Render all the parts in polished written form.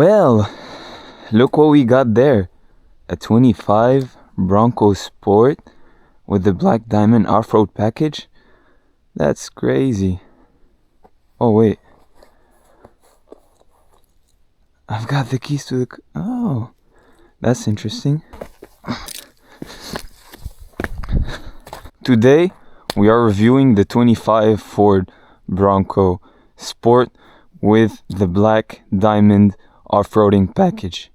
Well, look what we got there. A 25 Bronco Sport with the black diamond off-road package. That's crazy. Oh wait, I've got the keys to the... Oh, that's interesting. Today we are reviewing the 25 Ford Bronco Sport with the black diamond off-roading package.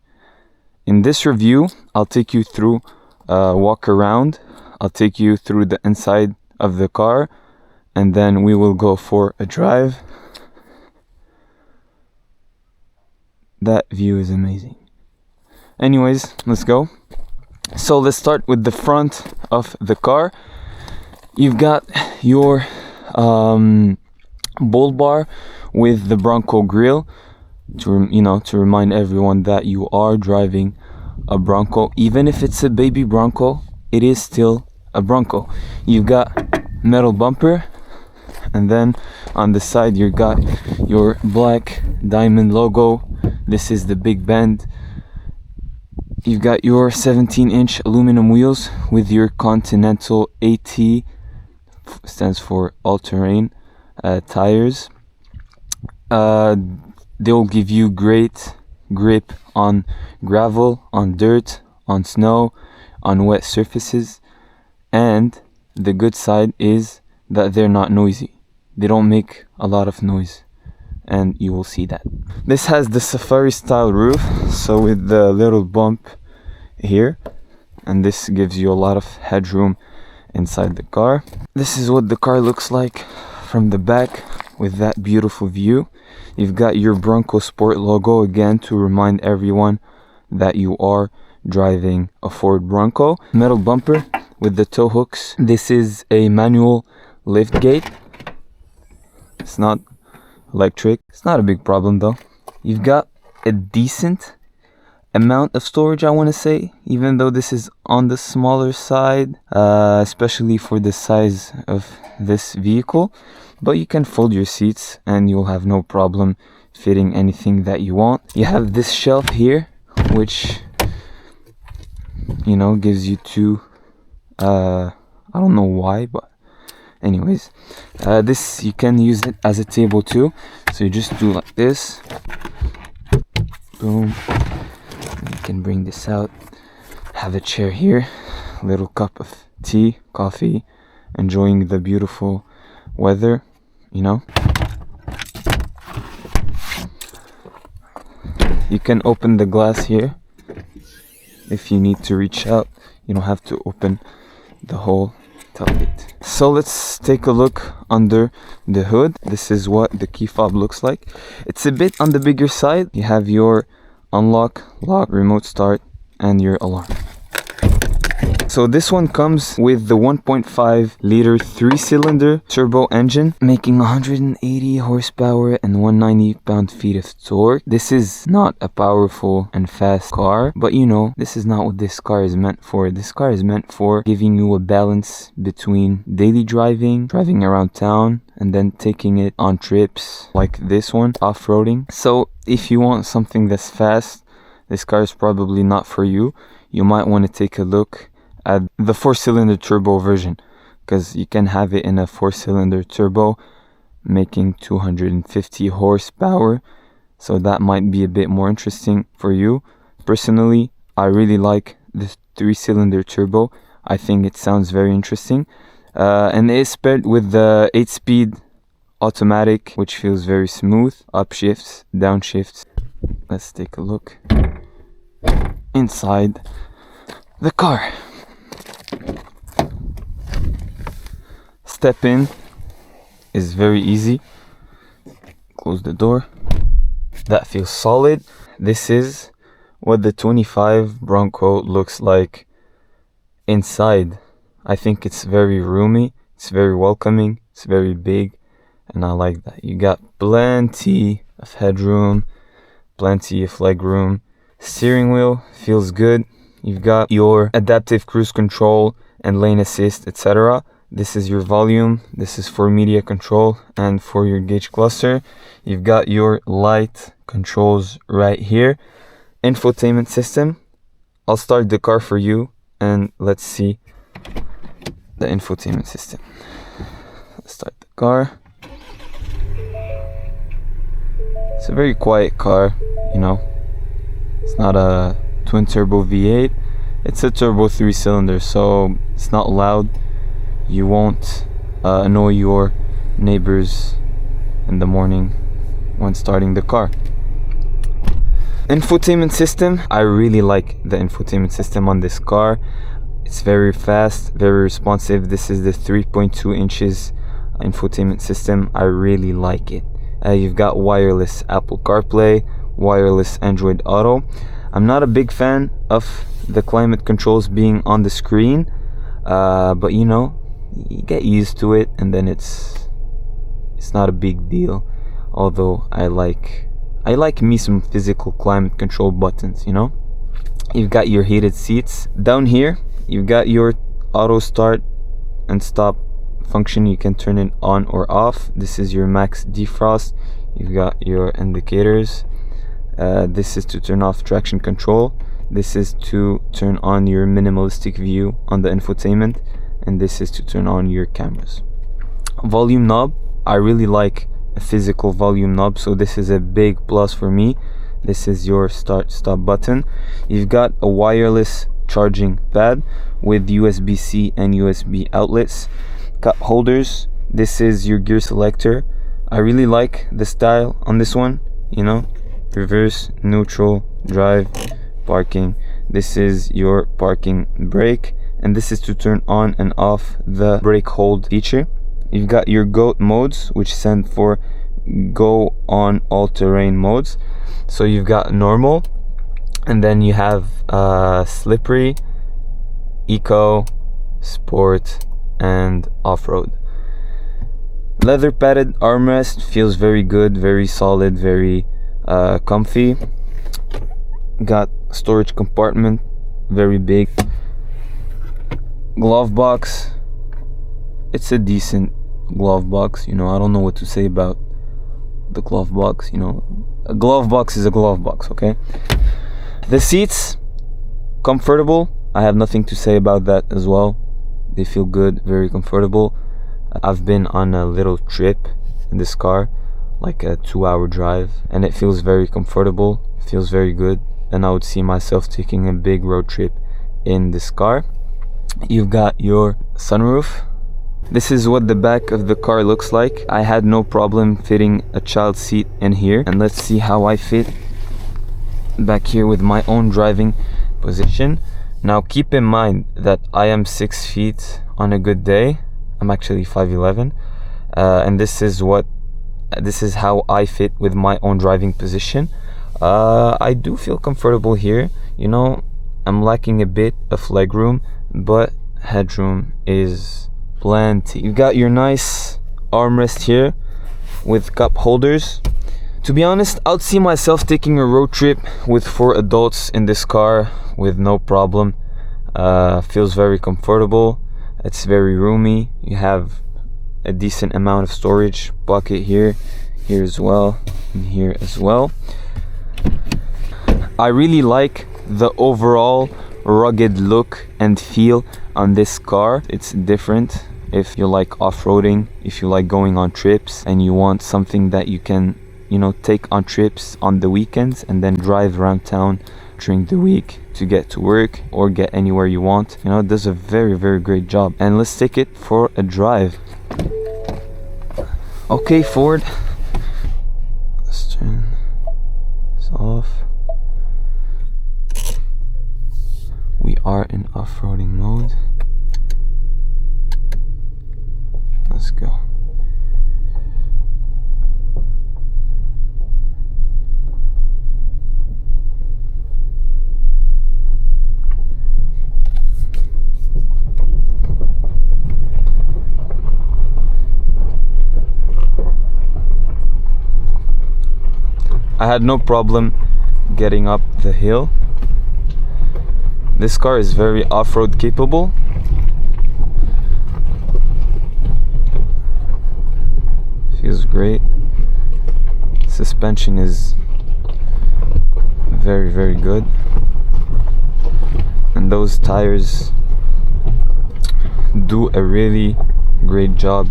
In this review, I'll take you through a walk around. I'll take you through the inside of the car, and then we will go for a drive. That view is amazing. Anyways, let's go. So let's start with the front of the car. You've got your bull bar with the Bronco grille to remind everyone that you are driving a Bronco. Even if it's a baby Bronco, it is still a Bronco. You've got metal bumper, and then on the side you got your black diamond logo. This is the big bend. You've got your 17-inch aluminum wheels with your Continental AT, stands for all-terrain tires. They'll give you great grip on gravel, on dirt, on snow, on wet surfaces. And the good side is that they're not noisy. They don't make a lot of noise, and you will see that. This has the safari style roof, so with the little bump here, and this gives you a lot of headroom inside the car. This is what the car looks like from the back with that beautiful view. You've got your Bronco Sport logo again to remind everyone that you are driving a Ford Bronco. Metal bumper with the tow hooks. This is a manual lift gate. It's not electric. It's not a big problem though. You've got a decent amount of storage, I want to say, even though this is on the smaller side, especially for the size of this vehicle. But you can fold your seats and you'll have no problem fitting anything that you want. You have this shelf here, which gives you two, I don't know why, but anyways, this, you can use it as a table too. So you just do like this, boom, and you can bring this out, have a chair here, a little cup of tea, coffee, enjoying the beautiful weather. You can open the glass here if you need to reach out. You don't have to open the whole tailgate. So let's take a look under the hood. This is what the key fob looks like. It's a bit on the bigger side. You have your unlock, lock, remote start, and your alarm. So this one comes with the 1.5 liter 3-cylinder turbo engine, making 180 horsepower and 190 pound-feet of torque. This is not a powerful and fast car, but this is not what this car is meant for. This car is meant for giving you a balance between daily driving around town, and then taking it on trips like this one, off-roading. So if you want something that's fast, this car is probably not for you. You might want to take a look at the 4-cylinder turbo version, because you can have it in a 4-cylinder turbo making 250 horsepower, so that might be a bit more interesting for you. Personally, I really like the 3-cylinder turbo. I think it sounds very interesting, and it is paired with the 8-speed automatic, which feels very smooth. Upshifts, downshifts. Let's take a look inside the car. Step in is very easy. Close the door. That feels solid. This is what the 25 Bronco looks like inside. I think it's very roomy, it's very welcoming, it's very big, and I like that. You got plenty of headroom, plenty of legroom. Steering wheel feels good. You've got your adaptive cruise control and lane assist, etc. This is your volume. This is for media control and for your gauge cluster. You've got your light controls right here. Infotainment system. I'll start the car for you and let's see the infotainment system. Let's start the car. It's a very quiet car, you know. It's not a twin turbo V8. It's a turbo 3-cylinder, so it's not loud. You won't annoy your neighbors in the morning when starting the car. Infotainment system. I really like the infotainment system on this car. It's very fast, very responsive. This is the 3.2 inches infotainment system. I really like it. You've got wireless Apple CarPlay, wireless Android Auto. I'm not a big fan of the climate controls being on the screen, but you know, you get used to it, and then it's not a big deal. Although I like me some physical climate control buttons, you know. You've got your heated seats. Down here, you've got your auto start and stop function. You can turn it on or off. This is your max defrost. You've got your indicators. This is to turn off traction control. This is to turn on your minimalistic view on the infotainment, and this is to turn on your cameras. Volume knob. I really like a physical volume knob, so this is a big plus for me. This is your start stop button. You've got a wireless charging pad with USB-C and USB outlets. Cup holders. This is your gear selector. I really like the style on this one, you know, reverse, neutral, drive, parking. This is your parking brake, and this is to turn on and off the brake hold feature. You've got your GOAT modes, which stand for go on all terrain modes. So you've got normal, and then you have slippery, eco, sport, and off-road. Leather padded armrest, feels very good, very solid, very comfy. Got storage compartment, very big. Glove box. It's a decent glove box, you know. I don't know what to say about the glove box, you know. A glove box is a glove box, okay? The seats, comfortable. I have nothing to say about that as well. They feel good, very comfortable. I've been on a little trip in this car, like a 2-hour drive, and it feels very comfortable, feels very good, and I would see myself taking a big road trip in this car. You've got your sunroof. This is what the back of the car looks like. I had no problem fitting a child seat in here, and let's see how I fit back here with my own driving position. Now keep in mind that I am 6 feet on a good day. I'm actually 5'11", and this is how I fit with my own driving position. I do feel comfortable here, you know. I'm lacking a bit of legroom, but headroom is plenty. You've got your nice armrest here with cup holders. To be honest, I'd see myself taking a road trip with 4 adults in this car with no problem. Feels very comfortable. It's very roomy. You have a decent amount of storage. Pocket here as well, and here as well. I really like the overall rugged look and feel on this car. It's different. If you like off-roading, if you like going on trips, and you want something that you can, you know, take on trips on the weekends and then drive around town during the week to get to work or get anywhere you want, you know, it does a very, very great job. And let's take it for a drive. Okay, Ford, let's turn this off. We are in off-roading mode. Let's go. I had no problem getting up the hill. This car is very off-road capable. Feels great. Suspension is very, very good. And those tires do a really great job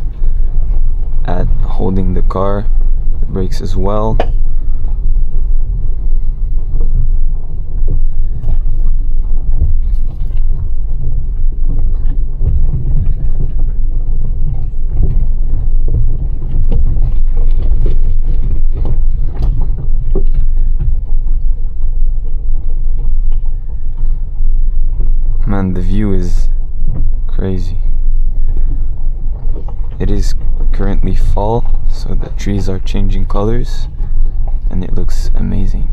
at holding the car. The brakes as well. Man, the view is crazy. It is currently fall, so the trees are changing colors and it looks amazing.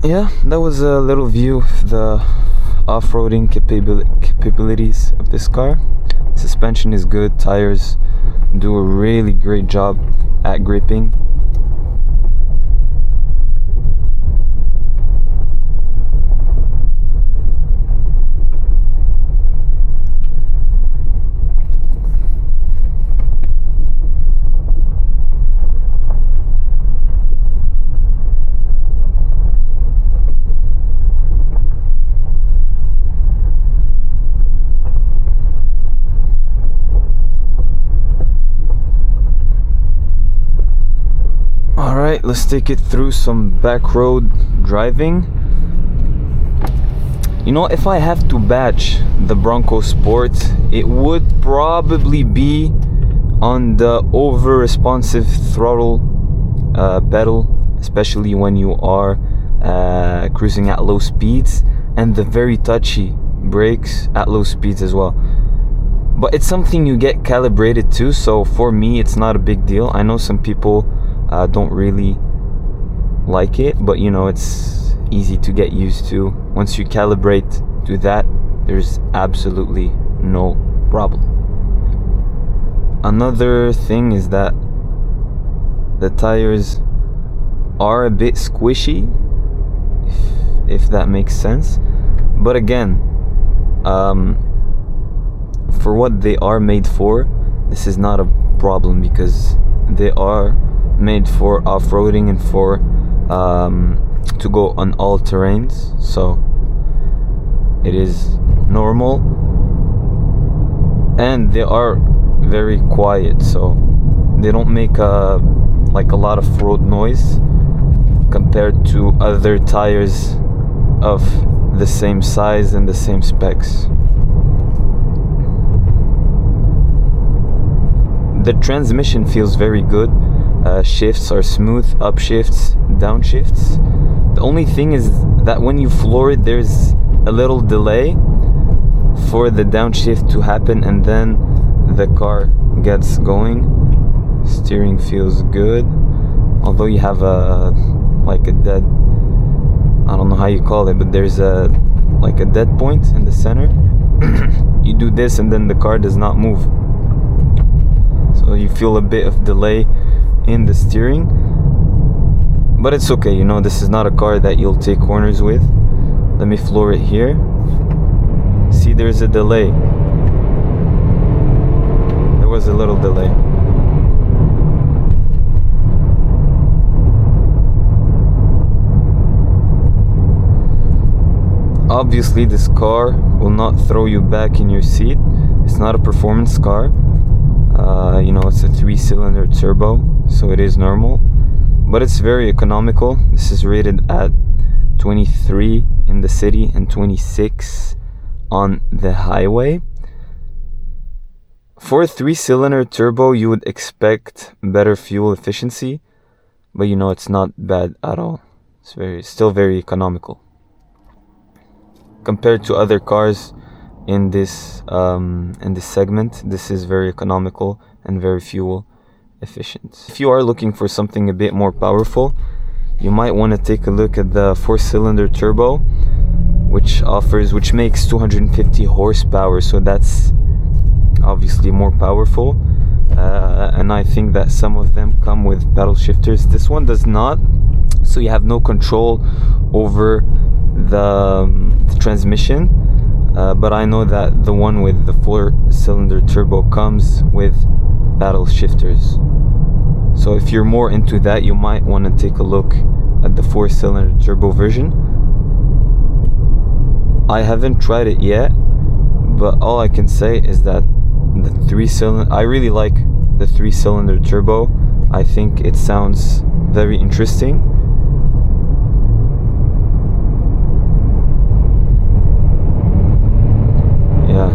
Yeah, that was a little view of the off-roading capabilities of this car. Suspension is good, tires do a really great job at gripping. Alright, let's take it through some back road driving. You know, if I have to batch the Bronco Sport, it would probably be on the over responsive throttle pedal, especially when you are cruising at low speeds, and the very touchy brakes at low speeds as well. But it's something you get calibrated to, so for me it's not a big deal. I know some people don't really like it, but you know, it's easy to get used to. Once you calibrate to that, there's absolutely no problem. Another thing is that the tires are a bit squishy, if that makes sense. But again, for what they are made for, this is not a problem, because they are made for off-roading and for to go on all terrains, so it is normal. And they are very quiet, so they don't make a lot of road noise compared to other tires of the same size and the same specs. The transmission feels very good. Shifts are smooth, upshifts, downshifts. The only thing is that when you floor it, there's a little delay for the downshift to happen, and then the car gets going. Steering feels good, although you have a dead, I don't know how you call it, but there's a dead point in the center. You do this and then the car does not move, so you feel a bit of delay in the steering, but it's okay. You know, this is not a car that you'll take corners with. Let me floor it here. See, there's a delay. There was a little delay. Obviously, this car will not throw you back in your seat. It's not a performance car. You know, it's a 3-cylinder turbo, so it is normal, but it's very economical. This is rated at 23 in the city and 26 on the highway. For a 3-cylinder turbo, you would expect better fuel efficiency, but you know, it's not bad at all. It's still very economical compared to other cars in this segment. This is very economical and very fuel efficient. If you are looking for something a bit more powerful, you might want to take a look at the 4-cylinder turbo, which makes 250 horsepower, so that's obviously more powerful. And I think that some of them come with pedal shifters. This one does not, so you have no control over the transmission. but I know that the one with the 4-cylinder turbo comes with paddle shifters. So if you're more into that, you might want to take a look at the 4-cylinder turbo version. I haven't tried it yet, but all I can say is that the 3-cylinder, I really like the 3-cylinder turbo. I think it sounds very interesting. Yeah,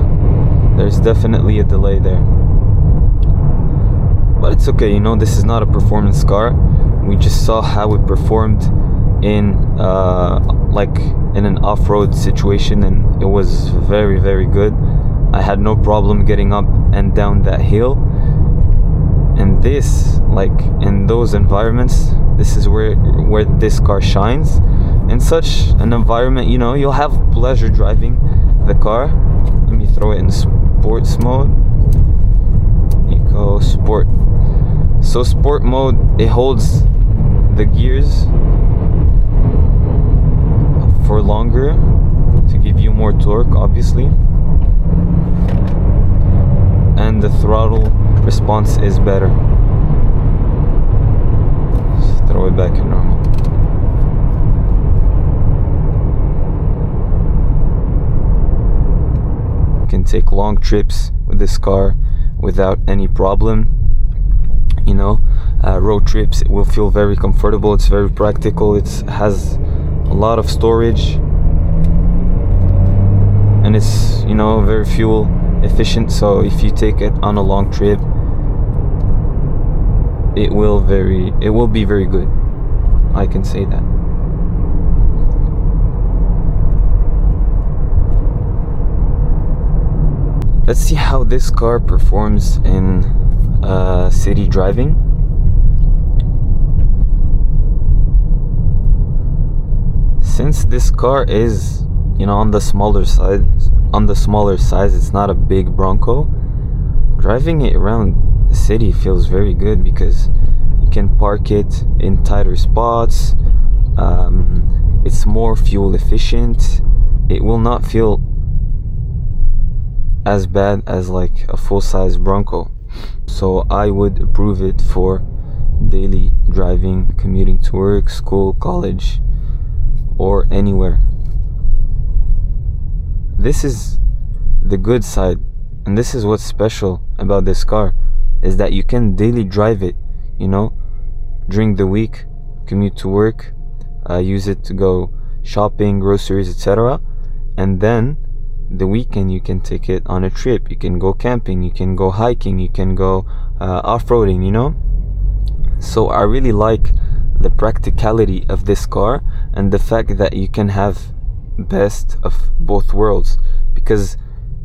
there's definitely a delay there, but it's okay, you know, this is not a performance car. We just saw how it performed in like in an off-road situation, and it was very, very good. I had no problem getting up and down that hill. And this, like in those environments, this is where this car shines. In such an environment, you know, you'll have pleasure driving the car. Let me throw it in sports mode. Eco Sport. So sport mode, it holds the gears for longer to give you more torque, obviously, and the throttle response is better. Just throw it back in normal. You can take long trips with this car without any problem. You know, road trips, it will feel very comfortable. It's very practical. It has a lot of storage, and it's, you know, very fuel efficient. So if you take it on a long trip, it will be very good. I can say that. Let's see how this car performs in city driving. Since this car is, you know, on the smaller side, it's not a big Bronco. Driving it around the city feels very good because you can park it in tighter spots. It's more fuel efficient. It will not feel as bad as like a full-size Bronco. So I would approve it for daily driving, commuting to work, school, college, or anywhere. This is the good side, and this is what's special about this car, is that you can daily drive it, you know, during the week, commute to work, use it to go shopping, groceries, etc. And then the weekend you can take it on a trip. You can go camping, you can go hiking, you can go off-roading, you know. So I really like the practicality of this car and the fact that you can have best of both worlds, because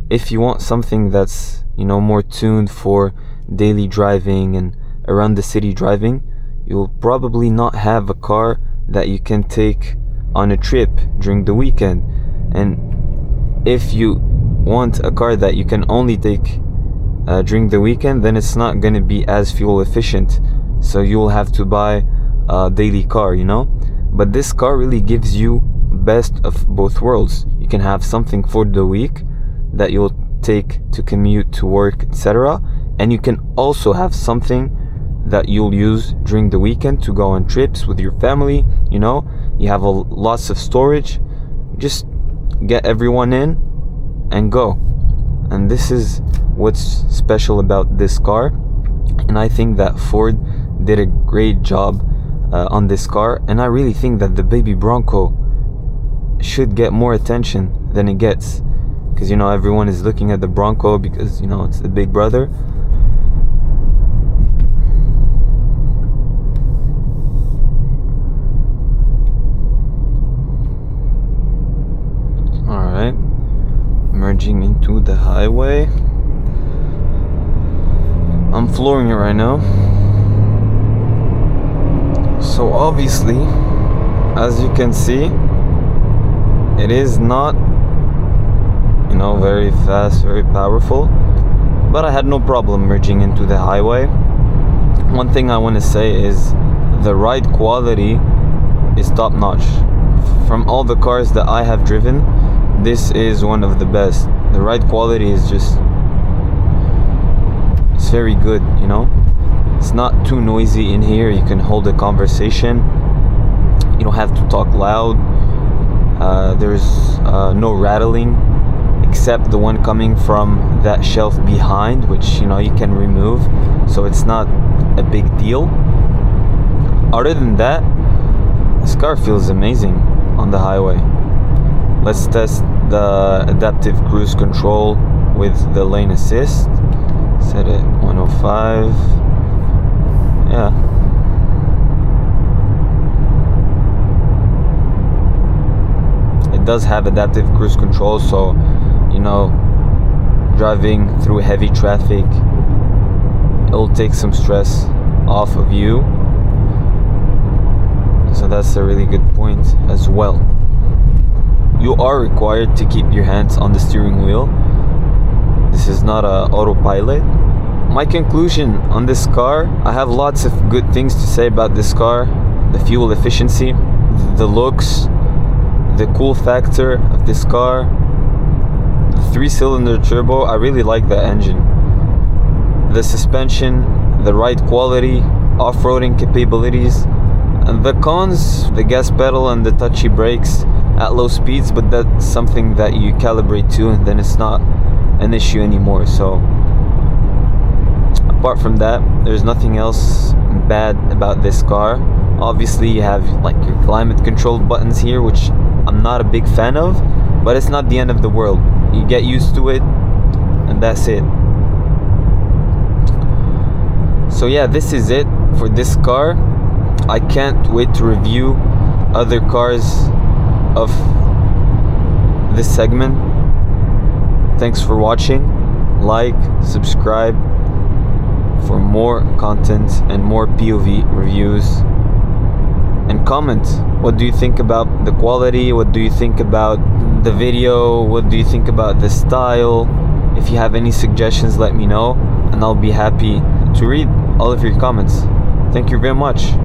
if you want something that's, you know, more tuned for daily driving and around the city driving, you'll probably not have a car that you can take on a trip during the weekend. And if you want a car that you can only take during the weekend, then it's not going to be as fuel efficient, so you'll have to buy a daily car, you know. But this car really gives you best of both worlds. You can have something for the week that you'll take to commute to work, etc. And you can also have something that you'll use during the weekend to go on trips with your family, you know. You have lots of storage. Just get everyone in and go. And this is what's special about this car. And I think that Ford did a great job on this car. And I really think that the baby Bronco should get more attention than it gets, because, you know, everyone is looking at the Bronco because, you know, it's the big brother. Alright, merging into the highway. I'm flooring it right now. So obviously, as you can see, it is not, you know, very fast, very powerful, but I had no problem merging into the highway. One thing I want to say is the ride quality is top notch. From all the cars that I have driven, this is one of the best. The ride quality is just, it's very good, you know. It's not too noisy in here. You can hold a conversation. You don't have to talk loud. There's no rattling, except the one coming from that shelf behind, which, you know, you can remove, so it's not a big deal. Other than that, this car feels amazing on the highway. Let's test the adaptive cruise control with the lane assist. Set it 105. Yeah. It does have adaptive cruise control, so, you know, driving through heavy traffic, it'll take some stress off of you. So that's a really good point as well. You are required to keep your hands on the steering wheel. This is not a autopilot. My conclusion on this car, I have lots of good things to say about this car. The fuel efficiency, the looks, the cool factor of this car, the 3-cylinder turbo. I really like that engine. The suspension, the ride quality, off-roading capabilities, and the cons, the gas pedal and the touchy brakes at low speeds, but that's something that you calibrate to, and then it's not an issue anymore. So apart from that, there's nothing else bad about this car. Obviously, you have like your climate control buttons here, which I'm not a big fan of, but it's not the end of the world. You get used to it, and that's it. So yeah, this is it for this car. I can't wait to review other cars of this segment. Thanks for watching. Like, subscribe for more content and more POV reviews, and comment. What do you think about the quality? What do you think about the video? What do you think about the style? If you have any suggestions, let me know, and I'll be happy to read all of your comments. Thank you very much.